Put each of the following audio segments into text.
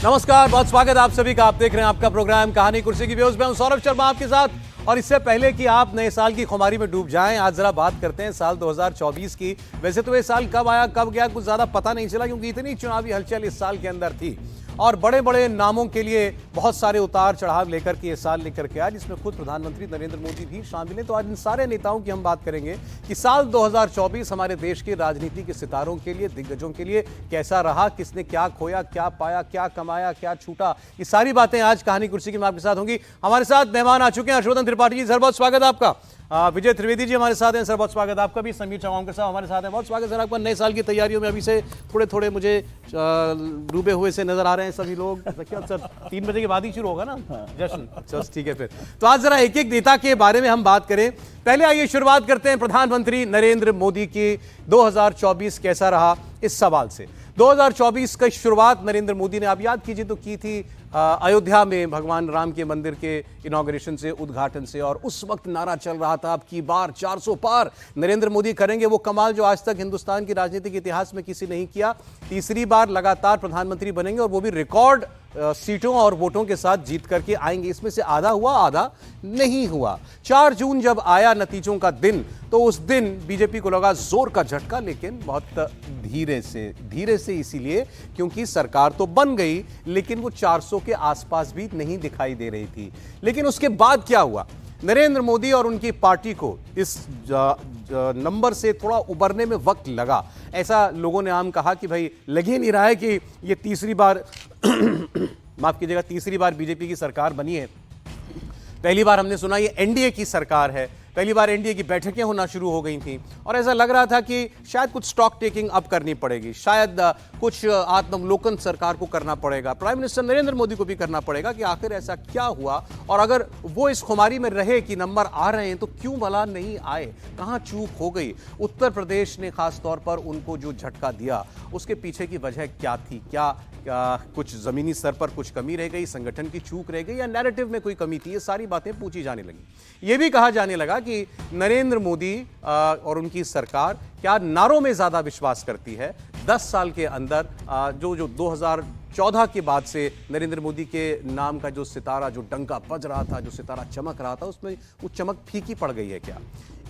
नमस्कार, बहुत स्वागत है आप सभी का। आप देख रहे हैं आपका प्रोग्राम कहानी कुर्सी की व्यूज में। हूं सौरभ शर्मा आपके साथ। और इससे पहले कि आप नए साल की खुमारी में डूब जाएं, आज जरा बात करते हैं साल 2024 की। वैसे तो ये साल कब आया कब गया कुछ ज्यादा पता नहीं चला, क्योंकि इतनी चुनावी हलचल इस साल के अंदर थी और बड़े बड़े नामों के लिए बहुत सारे उतार चढ़ाव लेकर के ये साल निकल के आया, जिसमें खुद प्रधानमंत्री नरेंद्र मोदी भी शामिल हैं। तो आज इन सारे नेताओं की हम बात करेंगे कि साल 2024 हमारे देश के राजनीति के सितारों के लिए, दिग्गजों के लिए कैसा रहा, किसने क्या खोया, क्या पाया, क्या कमाया, क्या छूटा। ये सारी बातें आज कहानी कुर्सी की में आपके साथ होंगी। हमारे साथ मेहमान आ चुके हैं। हर्षवर्धन त्रिपाठी जी, सर बहुत स्वागत है आपका। विजय त्रिवेदी जी हमारे साथ हैं, सर बहुत स्वागत आपका भी। समीर चौहान के साथ हमारे साथ हैं, बहुत स्वागत सर आपका। नए साल की तैयारियों में अभी से थोड़े थोड़े मुझे डूबे हुए से नजर आ रहे हैं सभी लोग। सर 3 बजे के बाद ही शुरू होगा ना जश्न? चल ठीक है फिर। तो आज जरा एक एक नेता के बारे में हम बात करें। पहले आइए शुरुआत करते हैं प्रधानमंत्री नरेंद्र मोदी की 2024 कैसा रहा इस सवाल से। 2024 की शुरुआत नरेंद्र मोदी ने, आप याद कीजिए तो की थी अयोध्या में भगवान राम के मंदिर के इनॉग्रेशन से, उद्घाटन से। और उस वक्त नारा चल रहा था अब की बार 400 पार नरेंद्र मोदी करेंगे वो कमाल जो आज तक हिंदुस्तान की राजनीतिक इतिहास में किसी नहीं किया। तीसरी बार लगातार प्रधानमंत्री बनेंगे और वो भी रिकॉर्ड सीटों और वोटों के साथ जीत करके आएंगे। इसमें से आधा हुआ, आधा नहीं हुआ। 4 जून जब आया नतीजों का दिन, तो उस दिन बीजेपी को लगा जोर का झटका, लेकिन बहुत धीरे से इसीलिए क्योंकि सरकार तो बन गई लेकिन वो 400 के आसपास भी नहीं दिखाई दे रही थी। लेकिन उसके बाद क्या हुआ? नरेंद्र मोदी और उनकी पार्टी को इस नंबर से थोड़ा उबरने में वक्त लगा। ऐसा लोगों ने आम कहा कि भाई लग ही नहीं रहा है कि ये तीसरी बार माफ कीजिएगा, तीसरी बार बीजेपी की सरकार बनी है। पहली बार हमने सुना ये एनडीए की सरकार है, पहली बार एनडीए की बैठकें होना शुरू हो गई थी और ऐसा लग रहा था कि शायद कुछ स्टॉक टेकिंग अब करनी पड़ेगी, शायद कुछ आत्मावलोकन सरकार को करना पड़ेगा, प्राइम मिनिस्टर नरेंद्र मोदी को भी करना पड़ेगा कि आखिर ऐसा क्या हुआ। और अगर वो इस खुमारी में रहे कि नंबर आ रहे हैं तो क्यों भला नहीं आए, कहां चूक हो गई। उत्तर प्रदेश ने खास तौर पर उनको जो झटका दिया उसके पीछे की वजह क्या थी? क्या कुछ जमीनी स्तर पर कुछ कमी रह गई, संगठन की चूक रह गई, या नैरेटिव में कोई कमी थी? ये सारी बातें पूछी जाने लगी। ये भी कहा जाने लगा कि नरेंद्र मोदी और उनकी सरकार क्या नारों में ज्यादा विश्वास करती है। 10 साल के अंदर जो 2014 के बाद से नरेंद्र मोदी के नाम का जो सितारा, जो डंका बज रहा था, जो सितारा चमक रहा था, उसमें वो चमक फीकी पड़ गई है क्या?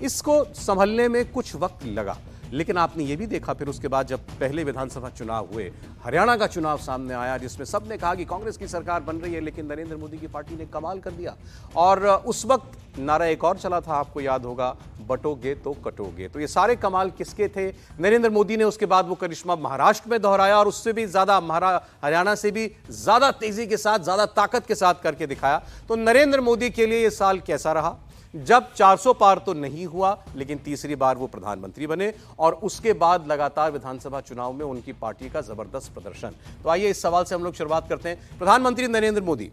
इसको संभलने में कुछ वक्त लगा। लेकिन आपने ये भी देखा फिर उसके बाद जब पहले विधानसभा चुनाव हुए, हरियाणा का चुनाव सामने आया जिसमें सबने कहा कि कांग्रेस की सरकार बन रही है, लेकिन नरेंद्र मोदी की पार्टी ने कमाल कर दिया। और उस वक्त नारा एक और चला था, आपको याद होगा, बटोगे तो कटोगे। तो ये सारे कमाल किसके थे? नरेंद्र मोदी ने उसके बाद वो करिश्मा महाराष्ट्र में दोहराया और उससे भी ज्यादा हरियाणा से भी ज्यादा तेजी के साथ, ज्यादा ताकत के साथ करके दिखाया। तो नरेंद्र मोदी के लिए ये साल कैसा रहा? जब 400 पार तो नहीं हुआ, लेकिन तीसरी बार वो प्रधानमंत्री बने और उसके बाद लगातार विधानसभा चुनाव में उनकी पार्टी का जबरदस्त प्रदर्शन। तो आइए इस सवाल से हम लोग शुरुआत करते हैं। प्रधानमंत्री नरेंद्र मोदी,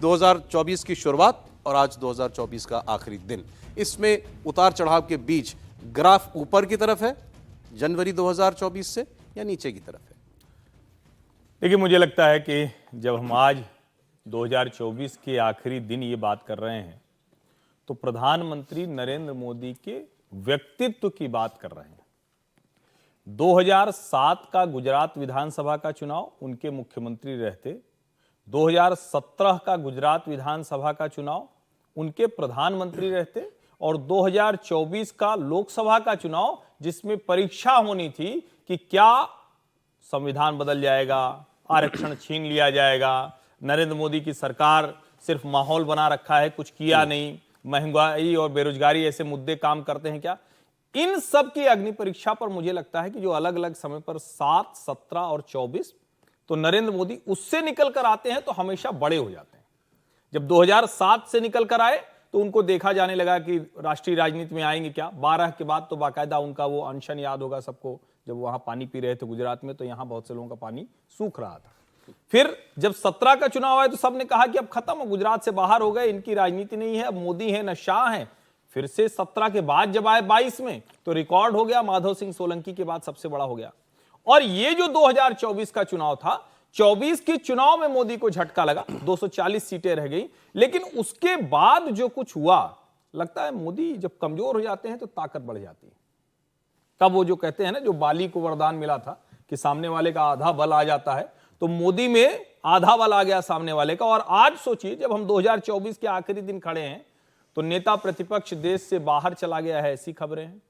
2024 की शुरुआत और आज 2024 का आखिरी दिन, इसमें उतार चढ़ाव के बीच ग्राफ ऊपर की तरफ है जनवरी 2024 से या नीचे की तरफ है? देखिए, मुझे लगता है कि जब हम आज 2024 के आखिरी दिन ये बात कर रहे हैं तो प्रधानमंत्री नरेंद्र मोदी के व्यक्तित्व की बात कर रहे हैं। 2007 का गुजरात विधानसभा का चुनाव उनके मुख्यमंत्री रहते, 2017 का गुजरात विधानसभा का चुनाव उनके प्रधानमंत्री रहते और 2024 का लोकसभा का चुनाव जिसमें परीक्षा होनी थी कि क्या संविधान बदल जाएगा, आरक्षण छीन लिया जाएगा, नरेंद्र मोदी की सरकार सिर्फ माहौल बना रखा है, कुछ किया नहीं, महंगाई और बेरोजगारी ऐसे मुद्दे काम करते हैं क्या। इन सब की अग्नि परीक्षा पर मुझे लगता है कि जो अलग अलग समय पर 7, 17 और 24, तो नरेंद्र मोदी उससे निकल कर आते हैं तो हमेशा बड़े हो जाते हैं। जब 2007 से निकल कर आए तो उनको देखा जाने लगा कि राष्ट्रीय राजनीति में आएंगे क्या। 12 के बाद तो बाकायदा उनका वो अनशन याद होगा सबको, जब वहां पानी पी रहे थे गुजरात में, तो यहां बहुत से लोगों का पानी सूख रहा था। फिर जब 17 का चुनाव आया तो सबने कहा कि अब खत्म, गुजरात से बाहर हो गए, इनकी राजनीति नहीं है, अब मोदी है न शाह है। फिर से 17 के बाद जब आए 22 में तो रिकॉर्ड हो गया, माधव सिंह सोलंकी के बाद सबसे बड़ा हो गया। और ये जो 2024 का चुनाव था, 24 के चुनाव में मोदी को झटका लगा, 240 सीटें रह गई। लेकिन उसके बाद जो कुछ हुआ, लगता है मोदी जब कमजोर हो जाते हैं तो ताकत बढ़ जाती है। तब वो जो कहते हैं ना, जो बाली को वरदान मिला था कि सामने वाले का आधा बल आ जाता है, तो मोदी में आधा बल आ गया सामने वाले का। और आज सोचिए जब हम 2024 के आखिरी दिन खड़े हैं तो नेता प्रतिपक्ष देश से बाहर चला गया है, ऐसी खबरें हैं।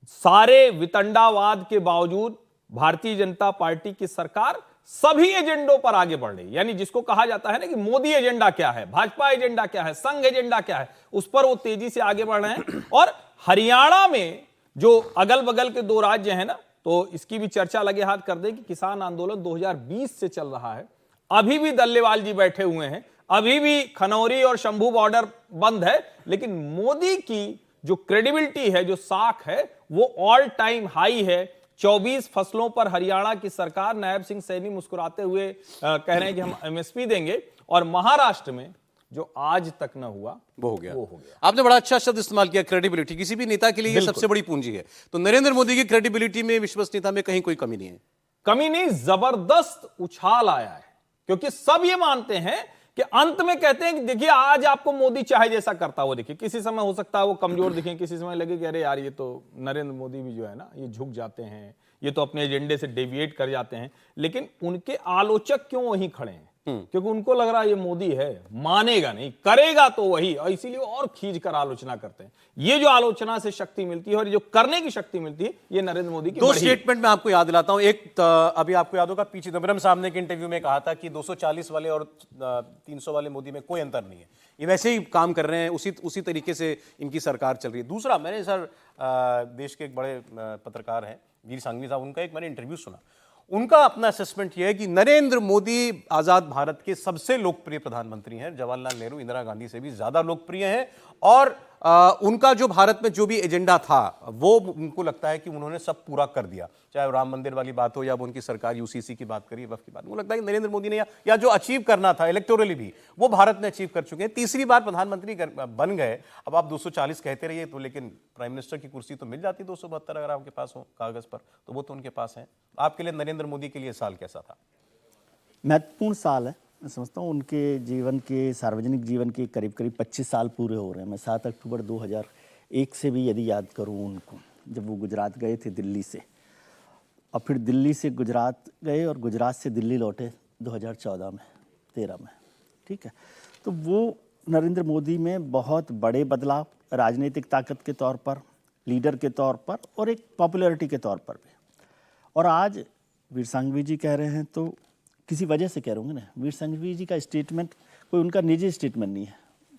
सारे वितंडावाद के बावजूद भारतीय जनता पार्टी की सरकार सभी एजेंडों पर आगे बढ़ रही है। यानी जिसको कहा जाता है ना कि मोदी एजेंडा क्या है, भाजपा एजेंडा क्या है, संघ एजेंडा क्या है, उस पर वो तेजी से आगे बढ़ रहे हैं। और हरियाणा में जो अगल बगल के दो राज्य हैं ना, तो इसकी भी चर्चा लगे हाथ कर दे कि किसान आंदोलन 2020 से चल रहा है, अभी भी दल्लेवाल जी बैठे हुए हैं, अभी भी खनौरी और शंभू बॉर्डर बंद है, लेकिन मोदी की जो क्रेडिबिलिटी है, जो साख है, वो ऑल टाइम हाई है। 24 फसलों पर हरियाणा की सरकार, नायब सिंह सैनी मुस्कुराते हुए कह रहे हैं कि हम एमएसपी देंगे। और महाराष्ट्र में जो आज तक न हुआ वो हो गया। आपने बड़ा अच्छा शब्द इस्तेमाल किया, क्रेडिबिलिटी। किसी भी नेता के लिए ये सबसे बड़ी पूंजी है। तो नरेंद्र मोदी की क्रेडिबिलिटी में, विश्वसनीयता में कहीं कोई कमी नहीं है। कमी नहीं, जबरदस्त उछाल आया है, क्योंकि सब ये मानते हैं कि अंत में कहते हैं कि देखिए आज आपको मोदी चाहे जैसा करता हो, देखिए किसी समय हो सकता है वो कमजोर दिखे, किसी समय लगे कि अरे यार ये तो नरेंद्र मोदी भी जो है ना ये झुक जाते हैं, ये तो अपने एजेंडे से डेविएट कर जाते हैं। लेकिन उनके आलोचक क्यों वहीं खड़े हैं? क्योंकि उनको लग रहा है ये मोदी है, मानेगा नहीं, करेगा तो वही, और इसीलिए और खींच कर आलोचना करते हैं। ये जो आलोचना से शक्ति मिलती है और जो करने की शक्ति मिलती है, ये नरेंद्र मोदी की दो स्टेटमेंट में आपको याद दिलाता हूं। एक अभी आपको याद होगा, पी चिदम्बरम साहब ने एक इंटरव्यू में कहा था कि 240 वाले और 300 वाले मोदी में कोई अंतर नहीं है, ये वैसे ही काम कर रहे हैं, उसी तरीके से इनकी सरकार चल रही है। दूसरा, मैंने सर देश के एक बड़े पत्रकार हैं वीर सांघवी साहब, उनका एक मैंने इंटरव्यू सुना। उनका अपना असेसमेंट यह है कि नरेंद्र मोदी आजाद भारत के सबसे लोकप्रिय प्रधानमंत्री हैं, जवाहरलाल नेहरू, इंदिरा गांधी से भी ज्यादा लोकप्रिय हैं। और उनका जो भारत में जो भी एजेंडा था वो उनको लगता है कि उन्होंने सब पूरा कर दिया, चाहे राम मंदिर वाली बात हो या उनकी सरकार यूसीसी की बात करिए, वफ की बात। मुझे लगता है कि नरेंद्र मोदी ने या जो अचीव करना था इलेक्टोरली भी, वो भारत ने अचीव कर चुके हैं। तीसरी बार प्रधानमंत्री बन गए। अब आप 240 कहते रहिए तो, लेकिन प्राइम मिनिस्टर की कुर्सी तो मिल जाती 272 अगर आपके पास हो कागज पर, तो वो तो उनके पास है। आपके लिए नरेंद्र मोदी के लिए साल कैसा था? महत्वपूर्ण साल है, मैं समझता हूँ। उनके जीवन के, सार्वजनिक जीवन के करीब करीब 25 साल पूरे हो रहे हैं। मैं 7 अक्टूबर 2001 से भी यदि याद करूँ उनको, जब वो गुजरात गए थे दिल्ली से, और फिर दिल्ली से गुजरात गए और गुजरात से दिल्ली लौटे 2014 में, 13 में, ठीक है। तो वो नरेंद्र मोदी में बहुत बड़े बदलाव, राजनीतिक ताकत के तौर पर, लीडर के तौर पर, और एक पॉपुलैरिटी के तौर पर भी। और आज वीर सांघवी जी कह रहे हैं तो किसी वजह से कह रहे होंगे ना, वीर सांघवी जी का स्टेटमेंट कोई उनका निजी स्टेटमेंट नहीं है,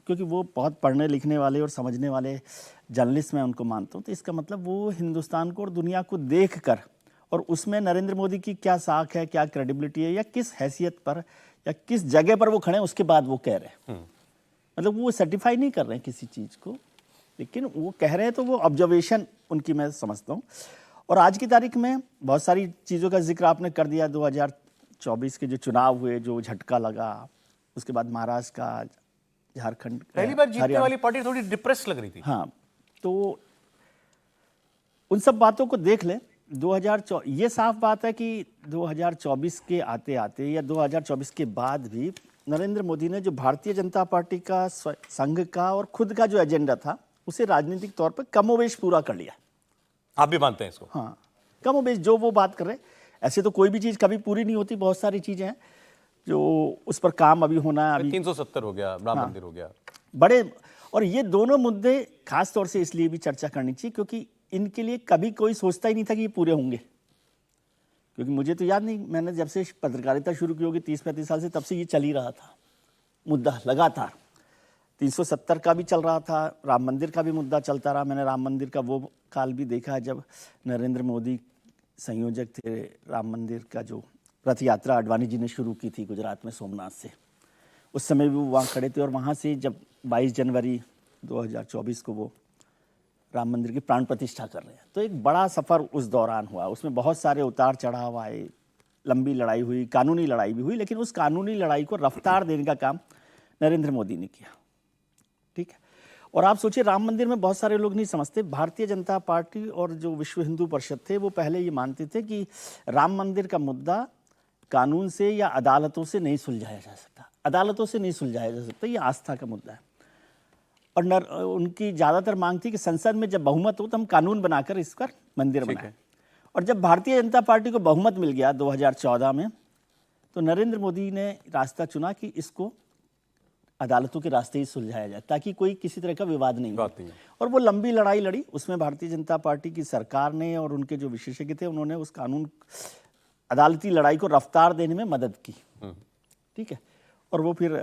क्योंकि वो बहुत पढ़ने लिखने वाले और समझने वाले जर्नलिस्ट मैं उनको मानता हूँ। तो इसका मतलब वो हिंदुस्तान को और दुनिया को देख कर, और उसमें नरेंद्र मोदी की क्या साख है, क्या क्रेडिबिलिटी है, या किस हैसियत पर या किस जगह पर वो खड़े हैं, उसके बाद वो कह रहे हैं। मतलब वो सर्टिफाई नहीं कर रहे हैं किसी चीज़ को, लेकिन वो कह रहे हैं, तो वो ऑब्जर्वेशन उनकी मैं समझता हूँ। और आज की तारीख में बहुत सारी चीज़ों का जिक्र आपने कर दिया। 2024 के जो चुनाव हुए, जो झटका लगा, उसके बाद महाराष्ट्र का, झारखंड, पहली बार जीतने वाली पार्टी थोड़ी डिप्रेस लग रही थी। हाँ, तो उन सब बातों को देख ले। 2024 ये साफ बात है कि 2024 के आते आते या 2024 के बाद भी नरेंद्र मोदी ने जो भारतीय जनता पार्टी का, संघ का और खुद का जो एजेंडा था, उसे राजनीतिक तौर पर कमोबेश पूरा कर लिया। आप भी मानते हैं इसको? हाँ, कमोबेश जो वो बात कर रहे हैं। ऐसे तो कोई भी चीज़ कभी पूरी नहीं होती, बहुत सारी चीज़ें हैं जो उस पर काम अभी होना है। अभी 370 हो गया, राम मंदिर हो गया, बड़े। और ये दोनों मुद्दे खास तौर से इसलिए भी चर्चा करनी चाहिए क्योंकि इनके लिए कभी कोई सोचता ही नहीं था कि ये पूरे होंगे। क्योंकि मुझे तो याद नहीं, मैंने जब से पत्रकारिता शुरू की होगी 30-35 साल से, तब से ये चल ही रहा था मुद्दा लगातार। 370 का भी चल रहा था, राम मंदिर का भी मुद्दा चलता रहा। मैंने राम मंदिर का वो काल भी देखा जब नरेंद्र मोदी संयोजक थे राम मंदिर का, जो रथ यात्रा आडवाणी जी ने शुरू की थी गुजरात में सोमनाथ से। उस समय भी वो वहाँ खड़े थे, और वहाँ से जब 22 जनवरी 2024 को वो राम मंदिर की प्राण प्रतिष्ठा कर रहे हैं, तो एक बड़ा सफ़र उस दौरान हुआ। उसमें बहुत सारे उतार चढ़ाव आए, लंबी लड़ाई हुई, कानूनी लड़ाई भी हुई, लेकिन उस कानूनी लड़ाई को रफ्तार देने का काम नरेंद्र मोदी ने किया, ठीक है। और आप सोचिए, राम मंदिर में बहुत सारे लोग नहीं समझते, भारतीय जनता पार्टी और जो विश्व हिंदू परिषद थे वो पहले ये मानते थे कि राम मंदिर का मुद्दा कानून से या अदालतों से नहीं सुलझाया जा सकता, अदालतों से नहीं सुलझाया जा सकता, ये आस्था का मुद्दा है। और उनकी ज़्यादातर मांग थी कि संसद में जब बहुमत हो तो हम कानून बनाकर इस पर मंदिर बनाएं। और जब भारतीय जनता पार्टी को बहुमत मिल गया 2014 में, तो नरेंद्र मोदी ने रास्ता चुना कि इसको अदालतों के रास्ते ही सुलझाया जाए ताकि कोई किसी तरह का विवाद नहीं हो। और वो लंबी लड़ाई लड़ी, उसमें भारतीय जनता पार्टी की सरकार ने और उनके जो विशेषज्ञ थे उन्होंने उस कानून अदालती लड़ाई को रफ्तार देने में मदद की। ठीक है, और वो फिर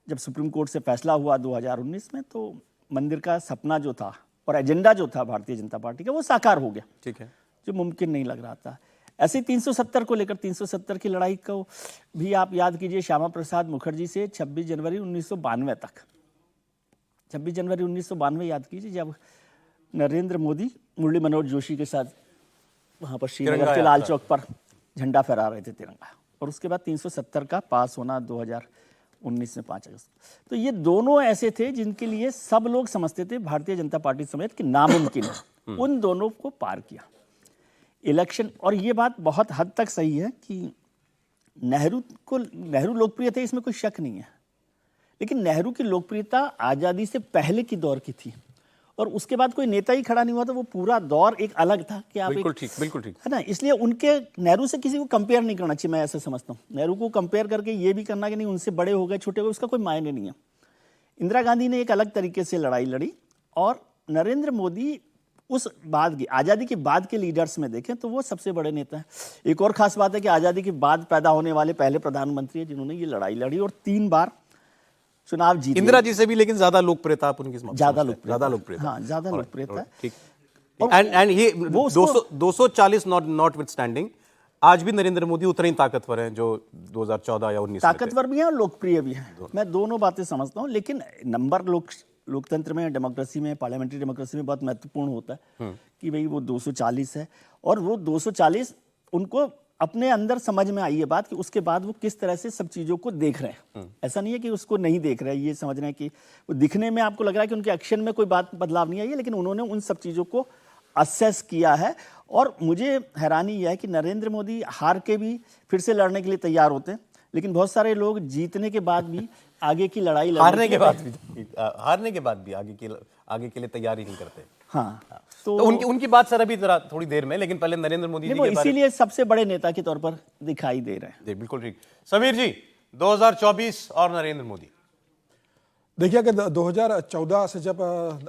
जब सुप्रीम कोर्ट से फैसला हुआ 2019 में, तो मंदिर का सपना जो था और एजेंडा जो था भारतीय जनता पार्टी का वो साकार हो गया। ठीक है, जो मुमकिन नहीं लग रहा था। ऐसे ही 370 को लेकर 370 की लड़ाई को भी आप याद कीजिए, श्यामा प्रसाद मुखर्जी से 26 जनवरी 1992 तक। 26 जनवरी 1992 याद कीजिए, जब नरेंद्र मोदी मुरली मनोहर जोशी के साथ वहाँ पर श्रीनगर के लाल चौक पर झंडा फहरा रहे थे, तिरंगा। और उसके बाद 370 का पास होना 2019 में 5 अगस्त। तो ये दोनों ऐसे थे जिनके लिए सब लोग समझते थे, भारतीय जनता पार्टी समेत, कि नामुमकिन है। उन दोनों को पार किया इलेक्शन। और ये बात बहुत हद तक सही है कि नेहरू लोकप्रिय थे, इसमें कोई शक नहीं है। लेकिन नेहरू की लोकप्रियता आज़ादी से पहले की दौर की थी, और उसके बाद कोई नेता ही खड़ा नहीं हुआ, तो वो पूरा दौर एक अलग था कि आप बिल्कुल ठीक है ना। इसलिए उनके नेहरू से किसी को कंपेयर नहीं करना चाहिए, मैं ऐसा समझता हूँ। नेहरू को कंपेयर करके ये भी करना कि नहीं उनसे बड़े हो गए छोटे हो गए, उसका कोई मायने नहीं है। इंदिरा गांधी ने एक अलग तरीके से लड़ाई लड़ी, और नरेंद्र मोदी उस बाद की आज़ादी के बाद के लीडर्स में देखें तो वो सबसे बड़े नेता हैं। एक और खास बात है कि आज़ादी के बाद पैदा होने वाले पहले प्रधानमंत्री हैं जिन्होंने ये लड़ाई लड़ी और 3 बार चुनाव जीते। इंदिरा जी से भी लेकिन ज्यादा लोकप्रियता आप उनकी ज्यादा लोकप्रियता, हाँ ज्यादा लोकप्रियता। ठीक। एंड ये 240 नॉट विथ स्टैंडिंग, आज भी नरेंद्र मोदी उतने ही ताकतवर हैं जो 2014 या 19 ताकतवर भी हैं और लोकप्रिय भी हैं। मैं दोनों बातें समझता हूँ, लेकिन नंबर लोकतंत्र में, डेमोक्रेसी में, पार्लियामेंट्री डेमोक्रेसी में बहुत महत्वपूर्ण होता है कि भाई वो 240 है, और वो 240 उनको अपने अंदर समझ में आई है बात कि उसके बाद वो किस तरह से सब चीज़ों को देख रहे हैं। ऐसा नहीं है कि उसको नहीं देख रहे हैं, ये समझ रहे हैं कि वो दिखने में आपको लग रहा है कि उनके एक्शन में कोई बात बदलाव नहीं आई है, लेकिन उन्होंने उन सब चीज़ों को असेस किया है। और मुझे हैरानी यह है कि नरेंद्र मोदी हार के भी फिर से लड़ने के लिए तैयार होते हैं, लेकिन बहुत सारे लोग जीतने के बाद भी आगे की लड़ाई हारने के बाद भी आगे के लिए तैयारी नहीं करते। हाँ, तो उनकी बात सर अभी थोड़ी देर में, लेकिन पहले नरेंद्र मोदी जी के बारे में, इसीलिए सबसे बड़े नेता के तौर पर दिखाई दे रहे हैं। जी बिल्कुल ठीक। समीर जी, 2024 और नरेंद्र मोदी, देखिए कि 2014 से जब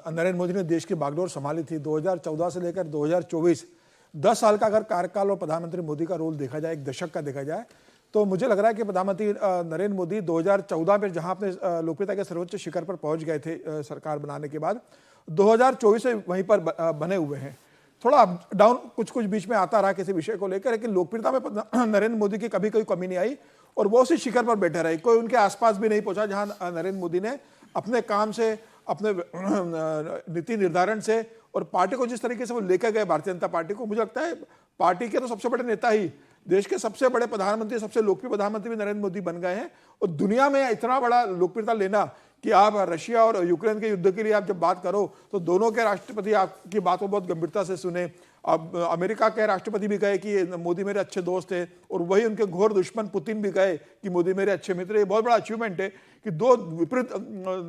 नरेंद्र मोदी ने देश की बागडोर संभाली थी, 2014 से लेकर 2024 10 साल का अगर कार्यकाल और प्रधानमंत्री मोदी का रोल देखा जाए, एक दशक का देखा जाए, तो मुझे लग रहा है कि प्रधानमंत्री नरेंद्र मोदी 2014 में जहां अपने लोकप्रियता के सर्वोच्च शिखर पर पहुंच गए थे सरकार बनाने के बाद, 2024 से वहीं पर बने हुए हैं। थोड़ा अप डाउन कुछ बीच में आता रहा किसी विषय को लेकर, लेकिन लोकप्रियता में नरेंद्र मोदी की कभी कोई कमी नहीं आई, और वो उसी शिखर पर बैठे रहे। कोई उनके आसपास भी नहीं पहुंचा जहां नरेंद्र मोदी ने अपने काम से, अपने नीति निर्धारण से और पार्टी को जिस तरीके से वो लेकर गए, भारतीय जनता पार्टी को, मुझे लगता है पार्टी के तो सबसे बड़े नेता ही, देश के सबसे बड़े प्रधानमंत्री, सबसे लोकप्रिय प्रधानमंत्री भी नरेंद्र मोदी बन गए हैं। और दुनिया में इतना बड़ा लोकप्रियता लेना कि आप रशिया और यूक्रेन के युद्ध के लिए आप जब बात करो तो दोनों के राष्ट्रपति आपकी बात को बहुत गंभीरता से सुने। अब अमेरिका के राष्ट्रपति भी कहे कि मोदी मेरे अच्छे दोस्त थे, और वही उनके घोर दुश्मन पुतिन भी कहे कि मोदी मेरे अच्छे मित्र। ये बहुत बड़ा अचीवमेंट है कि 2 विपरीत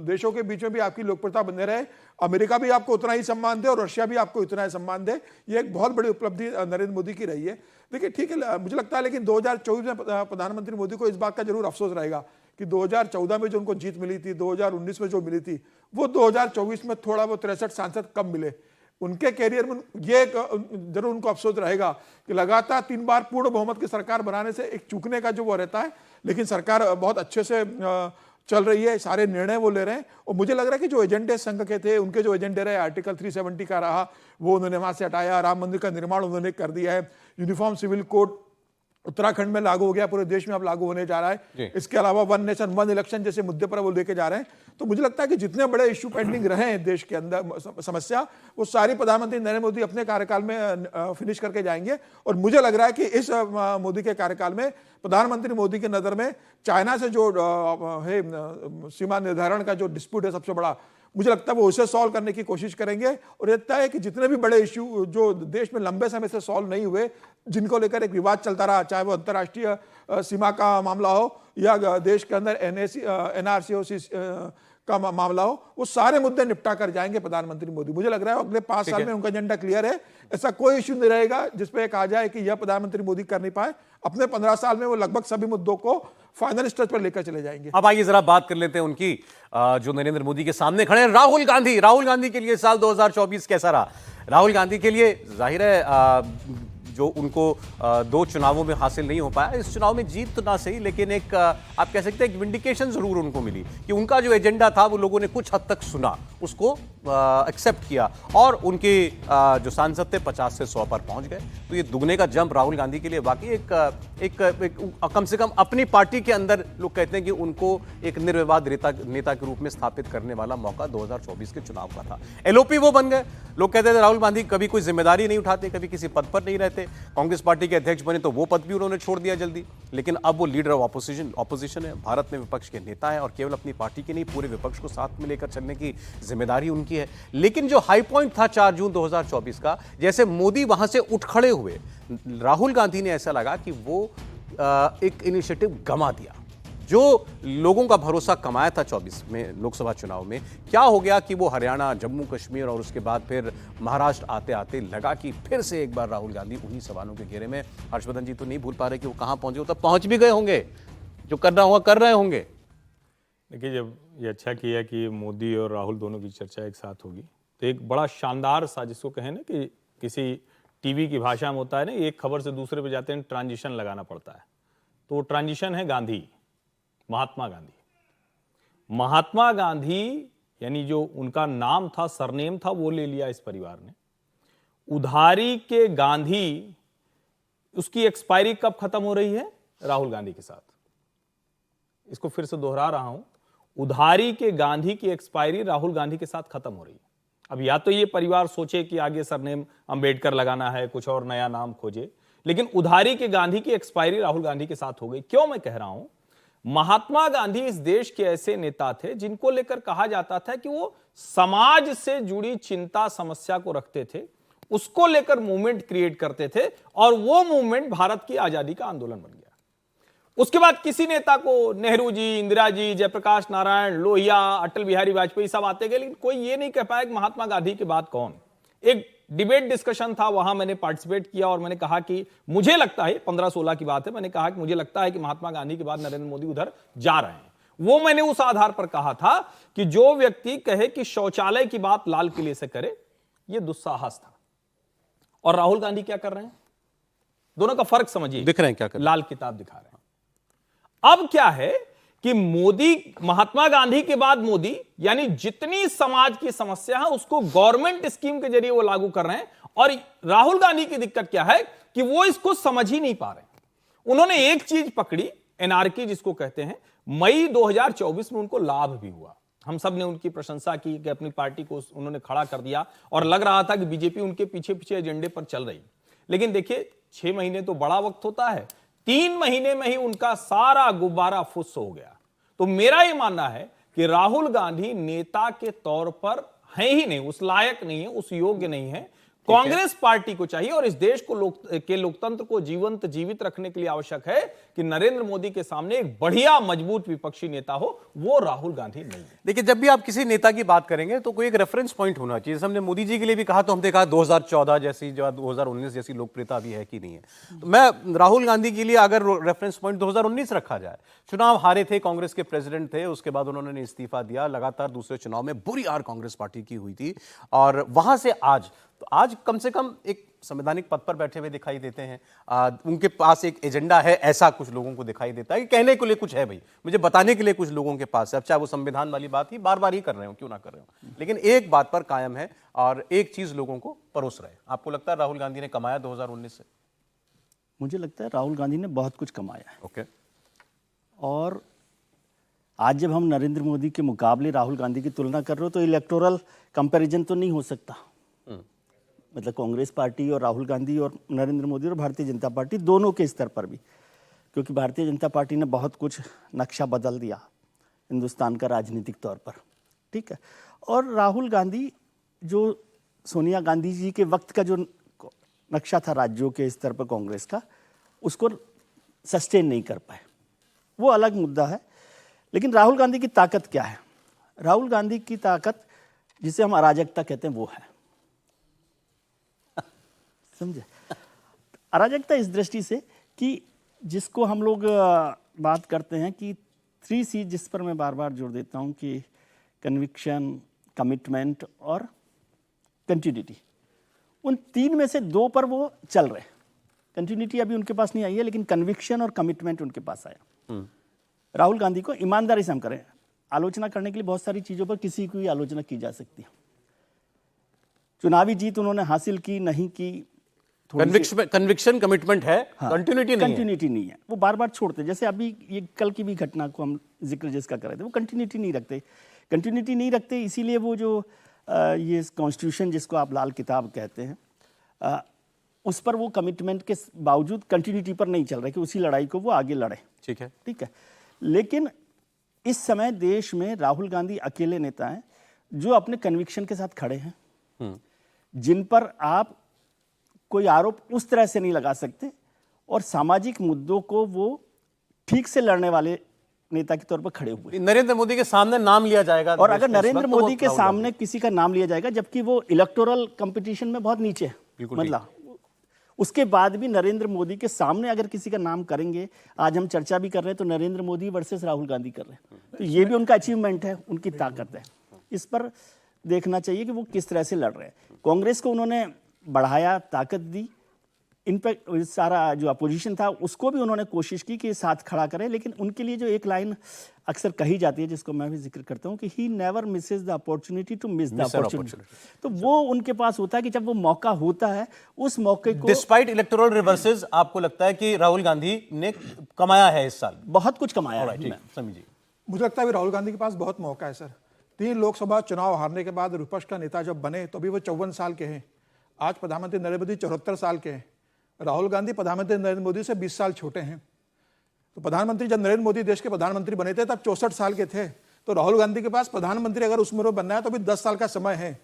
देशों के बीच में भी आपकी लोकप्रियता बने रहे। अमेरिका भी आपको उतना ही सम्मान दे और रशिया भी आपको इतना ही सम्मान दे। ये एक बहुत बड़ी उपलब्धि नरेंद्र मोदी की रही है। देखिए ठीक है, मुझे लगता है लेकिन 2024 में प्रधानमंत्री मोदी को इस बात का जरूर अफसोस रहेगा कि 2014 में जो उनको जीत मिली थी, 2019 में जो मिली थी, वो 2024 में थोड़ा वो 63 सांसद कम मिले। उनके कैरियर में ये जरूर उनको अफसोस रहेगा कि लगातार 3 बार पूर्ण बहुमत की सरकार बनाने से एक चूकने का जो वो रहता है, लेकिन सरकार बहुत अच्छे से चल रही है, सारे निर्णय वो ले रहे हैं। और मुझे लग रहा है कि जो एजेंडे संघ के थे, उनके जो एजेंडे रहे, आर्टिकल 370 का रहा, वो उन्होंने वहां से हटाया। राम मंदिर का निर्माण उन्होंने कर दिया है। यूनिफॉर्म सिविल कोड उत्तराखंड में लागू हो गया, पूरे देश में अब लागू होने जा रहा है। इसके अलावा 1 नेशन 1 इलेक्शन जैसे मुद्दे पर वो लेके जा रहे हैं। तो मुझे लगता है कि जितने बड़े इश्यू पेंडिंग रहे हैं देश के अंदर समस्या, वो सारी प्रधानमंत्री नरेंद्र मोदी अपने कार्यकाल में फिनिश करके जाएंगे। और मुझे लग रहा है कि इस मोदी के कार्यकाल में प्रधानमंत्री मोदी की नजर में चाइना से जो है सीमा निर्धारण का जो डिस्प्यूट है सबसे बड़ा, मुझे लगता है वो उसे सॉल्व करने की कोशिश करेंगे। और लगता है कि जितने भी बड़े इश्यू जो देश में लंबे समय से सॉल्व नहीं हुए, जिनको लेकर एक विवाद चलता रहा, चाहे वो अंतर्राष्ट्रीय सीमा का मामला हो या देश के अंदर NRC का मामला हो, वो सारे मुद्दे निपटा कर जाएंगे प्रधानमंत्री मोदी। मुझे लग रहा है अगले 5 साल में उनका एजेंडा क्लियर है। ऐसा कोई इश्यू नहीं रहेगा जिसपे कहा जाए कि यह प्रधानमंत्री मोदी कर नहीं पाए। अपने 15 साल में वो लगभग सभी मुद्दों को फाइनल स्टेज पर लेकर चले जाएंगे। अब आइए जरा बात कर लेते हैं उनकी, जो नरेंद्र मोदी के सामने खड़े हैं, राहुल गांधी। राहुल गांधी के लिए साल 2024 कैसा रहा? राहुल गांधी के लिए जाहिर है जो उनको 2 चुनावों में हासिल नहीं हो पाया, इस चुनाव में जीत तो ना सही, लेकिन एक आप कह सकते हैं एक विंडिकेशन जरूर उनको मिली कि उनका जो एजेंडा था वो लोगों ने कुछ हद तक सुना, उसको एक्सेप्ट किया और उनके जो सांसद थे 50 से 100 पर पहुंच गए। तो ये दुगने का जंप राहुल गांधी के लिए वाकई एक कम से कम अपनी पार्टी के अंदर लोग कहते हैं कि उनको एक निर्विवाद नेता के रूप में स्थापित करने वाला मौका 2024 के चुनाव का था। एलओपी वो बन गए। लोग कहते थे राहुल गांधी कभी कोई जिम्मेदारी नहीं उठाते, कभी किसी पद पर नहीं रहते। कांग्रेस पार्टी के अध्यक्ष बने तो वो पद भी उन्होंने छोड़ दिया जल्दी, लेकिन अब वो लीडर ऑफ ऑपोजिशन है, भारत में विपक्ष के नेता है और केवल अपनी पार्टी के नहीं पूरे विपक्ष को साथ में लेकर चलने की जिम्मेदारी उनकी है। लेकिन जो हाई पॉइंट था 4 जून 2024 का, जैसे मोदी वहां से उठ खड़े हुए, राहुल गांधी ने ऐसा लगा कि वो एक इनिशिएटिव गंवा दिया जो लोगों का भरोसा कमाया था 24 में लोकसभा चुनाव में। क्या हो गया कि वो हरियाणा, जम्मू कश्मीर और उसके बाद फिर महाराष्ट्र आते आते लगा कि फिर से एक बार राहुल गांधी उन्हीं सवालों के घेरे में। हर्षवर्धन जी तो नहीं भूल पा रहे कि वो कहां पहुंचे, वो तब पहुंच भी गए होंगे, जो करना हुआ कर रहे होंगे। देखिए, जब ये अच्छा किया कि मोदी और राहुल दोनों की चर्चा एक साथ होगी, तो एक बड़ा शानदार सा, जिसको कहें ना कि किसी टीवी की भाषा में होता है ना, एक खबर से दूसरे पे जाते हैं ट्रांजिशन लगाना पड़ता है, तो वो ट्रांजिशन है गांधी, महात्मा गांधी। महात्मा गांधी यानी जो उनका नाम था, सरनेम था, वो ले लिया इस परिवार ने। उधारी के गांधी, उसकी एक्सपायरी कब खत्म हो रही है? राहुल गांधी के साथ। इसको फिर से दोहरा रहा हूं, उधारी के गांधी की एक्सपायरी राहुल गांधी के साथ खत्म हो रही है। अब या तो ये परिवार सोचे कि आगे सरनेम अंबेडकर लगाना है, कुछ और नया नाम खोजे, लेकिन उधारी के गांधी की एक्सपायरी राहुल गांधी के साथ हो गई। क्यों मैं कह रहा हूं? महात्मा गांधी इस देश के ऐसे नेता थे जिनको लेकर कहा जाता था कि वो समाज से जुड़ी चिंता समस्या को रखते थे, उसको लेकर मूवमेंट क्रिएट करते थे और वो मूवमेंट भारत की आजादी का आंदोलन बन गया। उसके बाद किसी नेता को नेहरू जी, इंदिरा जी, जयप्रकाश नारायण, लोहिया, अटल बिहारी वाजपेयी सब आते गए, लेकिन कोई ये नहीं कह पाया कि महात्मा गांधी के बाद कौन। एक डिबेट डिस्कशन था, वहां मैंने पार्टिसिपेट किया और मैंने कहा कि मुझे लगता है, 15-16 की बात है, मैंने कहा कि मुझे लगता है कि महात्मा गांधी के बाद नरेंद्र मोदी उधर जा रहे हैं। वो मैंने उस आधार पर कहा था कि जो व्यक्ति कहे कि शौचालय की बात लाल किले से करे, यह दुस्साहस था। और राहुल गांधी क्या कर रहे हैं? दोनों का फर्क समझिए। दिख रहे हैं क्या कर रहे हैं? लाल किताब दिखा रहे हैं। अब क्या है कि मोदी, महात्मा गांधी के बाद मोदी, यानी जितनी समाज की समस्या है उसको गवर्नमेंट स्कीम के जरिए वो लागू कर रहे हैं। और राहुल गांधी की दिक्कत क्या है कि वो इसको समझ ही नहीं पा रहे। उन्होंने एक चीज पकड़ी, एनआरकी जिसको कहते हैं, मई 2024 में उनको लाभ भी हुआ। हम सब ने उनकी प्रशंसा की कि अपनी पार्टी को उन्होंने खड़ा कर दिया और लग रहा था कि बीजेपी उनके पीछे पीछे एजेंडे पर चल रही। लेकिन देखिए, 6 महीने तो बड़ा वक्त होता है, 3 महीने में ही उनका सारा गुब्बारा फुस हो गया। तो मेरा यह मानना है कि राहुल गांधी नेता के तौर पर है ही नहीं, उस लायक नहीं है, उस योग्य नहीं है। कांग्रेस पार्टी को चाहिए और इस देश को लोकतंत्र को जीवित रखने के लिए आवश्यक है कि नरेंद्र मोदी के सामने एक बढ़िया मजबूत विपक्षी नेता हो। वो राहुल गांधी नहीं है। देखिए, जब भी आप किसी नेता की बात करेंगे तो कोई एक रेफरेंस पॉइंट होना चाहिए। जैसे हमने मोदी जी के लिए भी कहा, तो हमने कहा 2014 जैसी, जो 2019 जैसी लोकप्रियता अभी है कि नहीं है। तो मैं राहुल गांधी के लिए अगर रेफरेंस पॉइंट 2019 रखा जाए, चुनाव हारे थे, कांग्रेस के प्रेसिडेंट थे, उसके बाद उन्होंने इस्तीफा दिया, लगातार दूसरे चुनाव में बुरी हार कांग्रेस पार्टी की हुई थी, और वहां से आज, तो आज कम से कम एक संवैधानिक पद पर बैठे हुए दिखाई देते हैं। उनके पास एक एजेंडा है, ऐसा कुछ लोगों को दिखाई देता है कि कहने के लिए कुछ है भाई, मुझे बताने के लिए कुछ लोगों के पास है। अब चाहे वो संविधान वाली बात ही बार बार ही कर रहे हो, क्यों ना कर रहे हो, लेकिन एक बात पर कायम है और एक चीज लोगों को परोस रहे। आपको लगता है राहुल गांधी ने कमाया 2019 से? मुझे लगता है राहुल गांधी ने बहुत कुछ कमाया है। ओके। और आज जब हम नरेंद्र मोदी के मुकाबले राहुल गांधी की तुलना कर रहे हो, तो इलेक्टोरल कंपैरिजन तो नहीं हो सकता। मतलब कांग्रेस पार्टी और राहुल गांधी और नरेंद्र मोदी और भारतीय जनता पार्टी दोनों के स्तर पर भी, क्योंकि भारतीय जनता पार्टी ने बहुत कुछ नक्शा बदल दिया हिंदुस्तान का राजनीतिक तौर पर, ठीक है। और राहुल गांधी जो सोनिया गांधी जी के वक्त का जो नक्शा था राज्यों के स्तर पर कांग्रेस का, उसको सस्टेन नहीं कर पाए, वो अलग मुद्दा है। लेकिन राहुल गांधी की ताकत क्या है? राहुल गांधी की ताकत जिसे हम अराजकता कहते हैं वो है। समझे? अराजकता इस दृष्टि से कि जिसको हम लोग बात करते हैं कि 3C, जिस पर मैं बार बार जोर देता हूं कि कन्विक्शन, कमिटमेंट और कंटिन्यूटी, उन 3 में से 2 पर वो चल रहे हैं। कंटिन्यूटी अभी उनके पास नहीं आई है, लेकिन कन्विक्शन और कमिटमेंट उनके पास आया। राहुल गांधी को ईमानदारी से हम करें, आलोचना करने के लिए बहुत सारी चीज़ों पर किसी की आलोचना की जा सकती है। चुनावी जीत उन्होंने हासिल की, नहीं की, कन्विक्शन, कमिटमेंट है, कंटिन्यूटी नहीं है। कंटिन्यूटी नहीं है, वो बार बार छोड़ते। जैसे अभी ये कल की भी घटना को हम जिक्र जिसका कर रहे थे, वो कंटिन्यूटी नहीं रखते। इसीलिए वो जो ये कॉन्स्टिट्यूशन जिसको आप लाल किताब कहते हैं, उस पर वो कमिटमेंट के बावजूद कंटिन्यूटी पर नहीं चल रहे कि उसी लड़ाई को वो आगे लड़े। ठीक है। लेकिन इस समय देश में राहुल गांधी अकेले नेता हैं जो अपने कन्विक्शन के साथ खड़े हैं, जिन पर आप कोई आरोप उस तरह से नहीं लगा सकते, और सामाजिक मुद्दों को वो ठीक से लड़ने वाले नेता के तौर पर खड़े हुए। नरेंद्र मोदी के सामने नाम लिया जाएगा, और अगर नरेंद्र मोदी के सामने किसी का नाम लिया जाएगा, जबकि वो इलेक्टोरल कंपटीशन में बहुत नीचे है, मतलब उसके बाद भी नरेंद्र मोदी के सामने अगर किसी का नाम करेंगे, आज हम चर्चा भी कर रहे हैं तो नरेंद्र मोदी वर्सेस राहुल गांधी कर रहे हैं, तो ये भी उनका अचीवमेंट है, उनकी ताकत है। इस पर देखना चाहिए कि वो किस तरह से लड़ रहे हैं। कांग्रेस को उन्होंने बढ़ाया, ताकत दी, इन पर सारा जो अपोजिशन था उसको भी उन्होंने कोशिश की कि साथ खड़ा करें, लेकिन उनके लिए जो एक लाइन अक्सर कही जाती है, जिसको मैं भी जिक्र करता हूं कि he never misses the opportunity to miss the opportunity. तो वो उनके पास होता है कि जब वो मौका होता है, उस मौके को डिस्पाइट इलेक्टोरल रिवर्सेस, आपको लगता है कि राहुल गांधी ने कमाया है इस साल? बहुत कुछ कमाया है। समझिए, मुझे लगता है राहुल गांधी के पास बहुत मौका है सर। 3 लोकसभा चुनाव हारने के बाद विपक्ष का नेता जब बने तो अभी वो 54 साल के हैं। आज प्रधानमंत्री नरेंद्र मोदी 74 साल के हैं। राहुल गांधी प्रधानमंत्री नरेंद्र मोदी से 20 साल छोटे हैं। तो प्रधानमंत्री जब नरेंद्र मोदी देश के प्रधानमंत्री बने थे तब 64 साल के थे। तो राहुल गांधी के पास प्रधानमंत्री अगर उस उम्र में बनना है तो अभी 10 साल का समय है।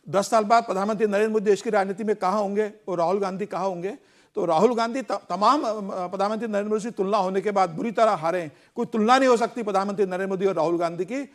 10 साल बाद प्रधानमंत्री नरेंद्र मोदी देश की राजनीति में कहाँ होंगे और राहुल गांधी कहाँ होंगे? तो राहुल गांधी तमाम प्रधानमंत्री नरेंद्र मोदी से तुलना होने के बाद बुरी तरह हारे। कोई तुलना नहीं हो सकती प्रधानमंत्री नरेंद्र मोदी और राहुल गांधी की।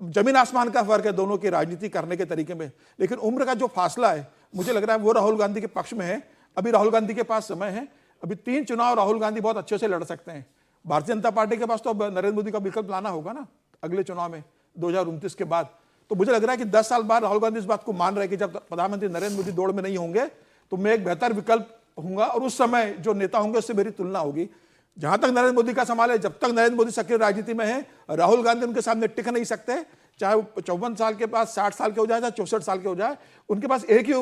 जमीन आसमान का फर्क है दोनों की राजनीति करने के तरीके में, लेकिन उम्र का जो फासला है मुझे लग रहा है वो राहुल गांधी के पक्ष में है। अभी राहुल गांधी के पास समय है, अभी 3 चुनाव राहुल गांधी बहुत अच्छे से लड़ सकते हैं। भारतीय जनता पार्टी के पास तो अब नरेंद्र मोदी का विकल्प लाना होगा ना अगले चुनाव में 2029 के बाद। तो मुझे लग रहा है कि 10 साल बाद राहुल गांधी इस बात को मान रहे हैं कि जब प्रधानमंत्री नरेंद्र मोदी दौड़ में नहीं होंगे तो मैं एक बेहतर विकल्प हूंगा, और उस समय जो नेता होंगे उससे मेरी तुलना होगी। जहां तक नरेंद्र मोदी का सवाल है, जब तक नरेंद्र मोदी सक्रिय राजनीति में है, राहुल गांधी उनके सामने टिक नहीं सकते। चाहे वो 54 साल के पास 60 साल के हो जाए, चाहे 64 साल के हो जाए, उनके पास एक ही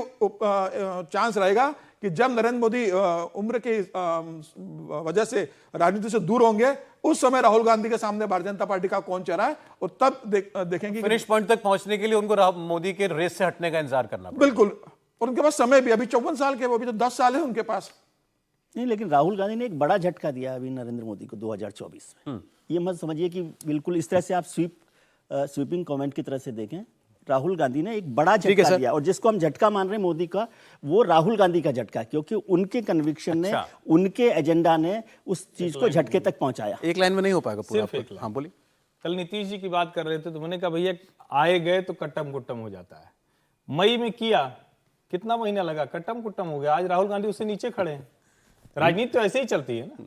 चांस रहेगा कि जब नरेंद्र मोदी उम्र की वजह से राजनीति से दूर होंगे, उस समय राहुल गांधी के सामने भारतीय जनता पार्टी का कौन चेहरा है, और तब देखेंगे। फिनिश पॉइंट तक पहुंचने के लिए उनको मोदी के रेस से हटने का इंतजार करना पड़ेगा। बिल्कुल, और उनके पास समय भी, अभी 54 साल के, वो अभी तो 10 साल है उनके पास। नहीं, लेकिन राहुल गांधी ने एक बड़ा झटका दिया अभी नरेंद्र मोदी को 2024 में। ये मत समझिए कि बिल्कुल इस तरह से आप स्वीपिंग कमेंट की तरह से देखें। राहुल गांधी ने एक बड़ा झटका दिया, और जिसको हम झटका मान रहे हैं मोदी का, वो राहुल गांधी का झटका, क्योंकि उनके कन्विक्शन ने, उनके एजेंडा ने उस चीज को झटके तक पहुंचाया। एक लाइन में नहीं हो पाएगा पूरा। हाँ बोलिए। कल नीतीश जी की बात कर रहे थे तो मैंने कहा भैया आए गए तो कट्टम कुट्टम हो जाता है। मई में किया, कितना महीना लगा, कट्टम कुट्टम हो गया। आज राहुल गांधी उससे नीचे खड़े हैं। राजनीति तो ऐसे ही चलती है ना।